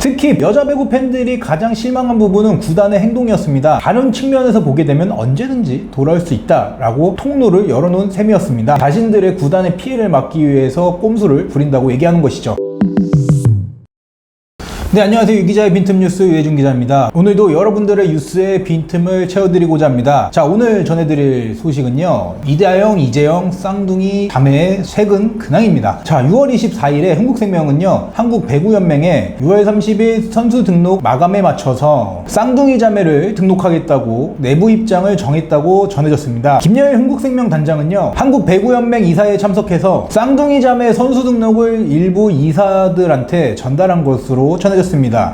특히 여자 배구 팬들이 가장 실망한 부분은 구단의 행동이었습니다. 다른 측면에서 보게 되면 언제든지 돌아올 수 있다라고 통로를 열어놓은 셈이었습니다. 자신들의 구단의 피해를 막기 위해서 꼼수를 부린다고 얘기하는 것이죠. 네, 안녕하세요. 유기자의 빈틈뉴스 유해준 기자입니다. 오늘도 여러분들의 뉴스의 빈틈을 채워드리고자 합니다. 자, 오늘 전해드릴 소식은요, 이다영, 이재영, 쌍둥이 자매의 최근 근황입니다. 자, 6월 24일에 흥국생명은요, 한국배구연맹에 6월 30일 선수 등록 마감에 맞춰서 쌍둥이 자매를 등록하겠다고 내부 입장을 정했다고 전해졌습니다. 김여일 흥국생명 단장은요, 한국배구연맹 이사에 참석해서 쌍둥이 자매 선수 등록을 일부 이사들한테 전달한 것으로 전해졌습니다.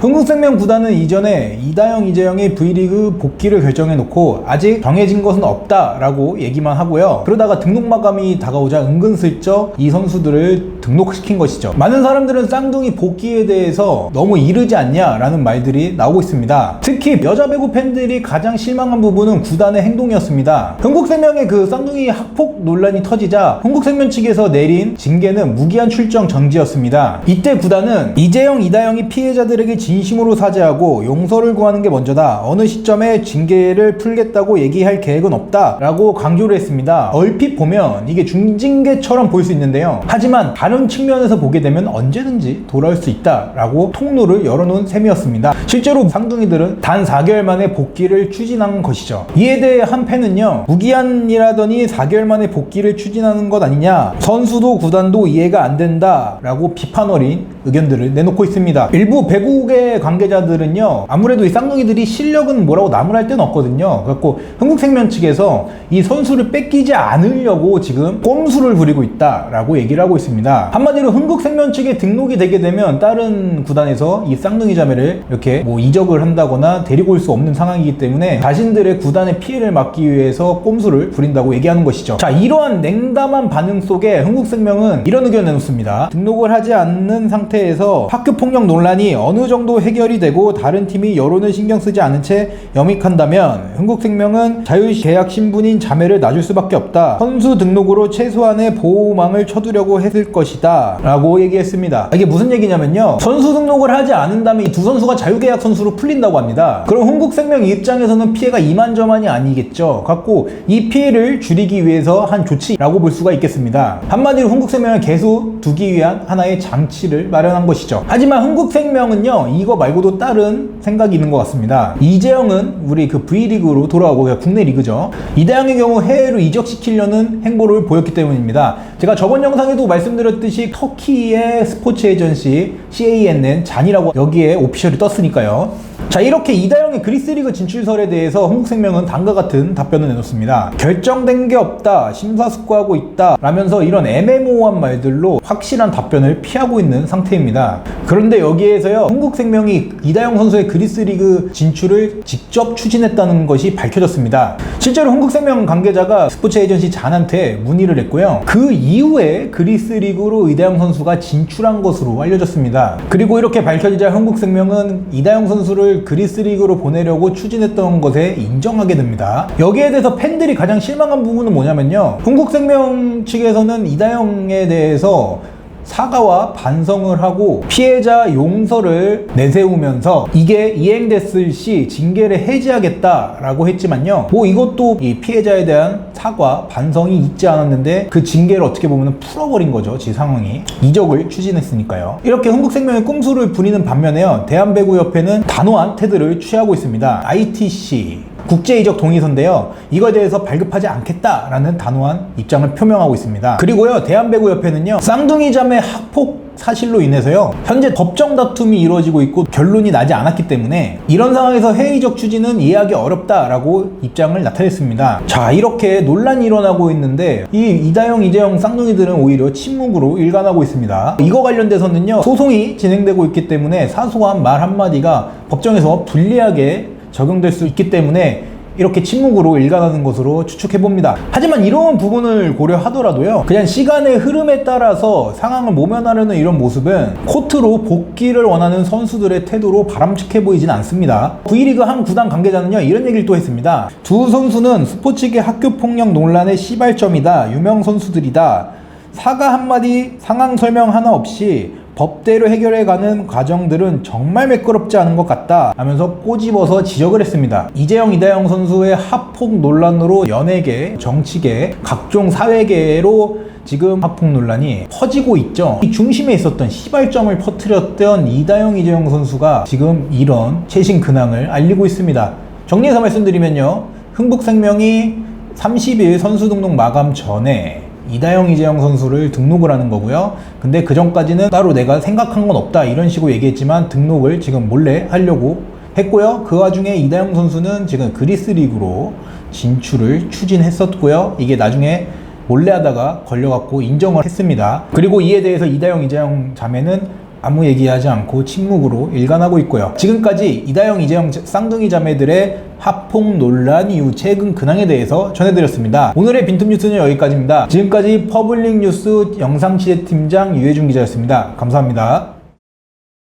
흥국생명 구단은 이전에 이다영, 이재영의 V리그 복귀를 결정해놓고 아직 정해진 것은 없다라고 얘기만 하고요. 그러다가 등록 마감이 다가오자 은근슬쩍 이 선수들을 등록시킨 것이죠. 많은 사람들은 쌍둥이 복귀에 대해서 너무 이르지 않냐라는 말들이 나오고 있습니다. 특히 여자 배구 팬들이 가장 실망한 부분은 구단의 행동이었습니다. 흥국생명의 그 쌍둥이 학폭 논란이 터지자 흥국생명 측에서 내린 징계는 무기한 출정 정지였습니다. 이때 구단은 이재영, 이다영이 피해자들에게 진심으로 사죄하고 용서를 구하는 게 먼저다. 어느 시점에 징계를 풀겠다고 얘기할 계획은 없다 라고 강조를 했습니다. 얼핏 보면 이게 중징계처럼 보일 수 있는데요, 하지만 다른 측면에서 보게 되면 언제든지 돌아올 수 있다 라고 통로를 열어놓은 셈이었습니다. 실제로 쌍둥이들은 단 4개월 만에 복귀를 추진한 것이죠. 이에 대해 한 팬은요, 무기한이라더니 4개월 만에 복귀를 추진하는 것 아니냐, 선수도 구단도 이해가 안 된다 라고 비판 어린 의견들을 내놓고 있습니다. 일부 배구계 관계자들은요, 아무래도 이 쌍둥이들이 실력은 뭐라고 나무랄 데는 없거든요. 그래갖고 흥국생명 측에서 이 선수를 뺏기지 않으려고 지금 꼼수를 부리고 있다라고 얘기를 하고 있습니다. 한마디로 흥국생명 측에 등록이 되게 되면 다른 구단에서 이 쌍둥이 자매를 이렇게 이적을 한다거나 데리고 올 수 없는 상황이기 때문에 자신들의 구단의 피해를 막기 위해서 꼼수를 부린다고 얘기하는 것이죠. 자, 이러한 냉담한 반응 속에 흥국생명은 이런 의견을 내놓습니다. 등록을 하지 않는 상태에서 학교폭력 논란이 어느 정도 해결이 되고 다른 팀이 여론을 신경 쓰지 않은 채 영입한다면 흥국생명은 자유계약 신분인 자매를 놔줄 수밖에 없다. 선수 등록으로 최소한의 보호망을 쳐두려고 했을 것이다 라고 얘기했습니다. 이게 무슨 얘기냐면요, 선수 등록을 하지 않는다면 이 두 선수가 자유계약 선수로 풀린다고 합니다. 그럼 흥국생명 입장에서는 피해가 이만저만이 아니겠죠. 갖고 이 피해를 줄이기 위해서 한 조치라고 볼 수가 있겠습니다. 한마디로 흥국생명을 계속 두기 위한 하나의 장치를 마련한 것이죠. 하지만 흥국생명은요, 이거 말고도 다른 생각이 있는 것 같습니다. 이재영은 우리 그 V리그로 돌아오고, 국내 리그죠. 이다영의 경우 해외로 이적시키려는 행보를 보였기 때문입니다. 제가 저번 영상에도 말씀드렸듯이 터키의 스포츠 에이전시 CANN 잔이라고 여기에 오피셜이 떴으니까요. 자, 이렇게 이다영의 그리스리그 진출설에 대해서 흥국생명은 다음과 같은 답변을 내놓습니다. 결정된 게 없다, 심사숙고하고 있다 라면서 이런 애매모호한 말들로 확실한 답변을 피하고 있는 상태입니다. 그런데 여기에서요, 흥국생명이 이다영 선수의 그리스리그 진출을 직접 추진했다는 것이 밝혀졌습니다. 실제로 흥국생명 관계자가 스포츠 에이전시 잔한테 문의를 했고요, 그 이후에 그리스리그로 이다영 선수가 진출한 것으로 알려졌습니다. 그리고 이렇게 밝혀지자 흥국생명은 이다영 선수를 그리스리그로 보내려고 추진했던 것에 인정하게 됩니다. 여기에 대해서 팬들이 가장 실망한 부분은 뭐냐면요, 흥국생명 측에서는 이다영에 대해서 사과와 반성을 하고 피해자 용서를 내세우면서 이게 이행됐을 시 징계를 해지하겠다라고 했지만요, 이것도 이 피해자에 대한 사과, 반성이 있지 않았는데 그 징계를 어떻게 보면 풀어버린 거죠. 지 상황이 이적을 추진했으니까요. 이렇게 흥국생명의 꼼수를 부리는 반면에요, 대한배구협회는 단호한 태도를 취하고 있습니다. ITC 국제이적 동의서인데요, 이거에 대해서 발급하지 않겠다라는 단호한 입장을 표명하고 있습니다. 그리고요, 대한배구협회는요, 쌍둥이 자매 학폭 사실로 인해서요, 현재 법정 다툼이 이루어지고 있고 결론이 나지 않았기 때문에 이런 상황에서 해외 이적 추진은 이해하기 어렵다라고 입장을 나타냈습니다. 자, 이렇게 논란이 일어나고 있는데 이 이다영, 이재영 쌍둥이들은 오히려 침묵으로 일관하고 있습니다. 이거 관련돼서는요, 소송이 진행되고 있기 때문에 사소한 말 한마디가 법정에서 불리하게 적용될 수 있기 때문에 이렇게 침묵으로 일관하는 것으로 추측해봅니다. 하지만 이런 부분을 고려하더라도요, 그냥 시간의 흐름에 따라서 상황을 모면하려는 이런 모습은 코트로 복귀를 원하는 선수들의 태도로 바람직해 보이진 않습니다. V리그 한 구단 관계자는요, 이런 얘기를 또 했습니다. 두 선수는 스포츠계 학교폭력 논란의 시발점이다. 유명 선수들이다. 사과 한마디, 상황 설명 하나 없이 법대로 해결해가는 과정들은 정말 매끄럽지 않은 것 같다 하면서 꼬집어서 지적을 했습니다. 이재영, 이다영 선수의 학폭 논란으로 연예계, 정치계, 각종 사회계로 지금 학폭 논란이 퍼지고 있죠. 이 중심에 있었던 시발점을 퍼뜨렸던 이다영, 이재영 선수가 지금 이런 최신 근황을 알리고 있습니다. 정리해서 말씀드리면요, 흥국생명이 30일 선수 등록 마감 전에 이다영, 이재영 선수를 등록을 하는 거고요. 근데 그 전까지는 따로 내가 생각한 건 없다 이런 식으로 얘기했지만 등록을 지금 몰래 하려고 했고요. 그 와중에 이다영 선수는 지금 그리스 리그로 진출을 추진했었고요. 이게 나중에 몰래 하다가 걸려갖고 인정을 했습니다. 그리고 이에 대해서 이다영, 이재영 자매는 아무 얘기하지 않고 침묵으로 일관하고 있고요. 지금까지 이다영, 이재영 쌍둥이 자매들의 학폭 논란 이후 최근 근황에 대해서 전해드렸습니다. 오늘의 빈틈 뉴스는 여기까지입니다. 지금까지 퍼블릭 뉴스 영상취재팀장 유해준 기자였습니다. 감사합니다.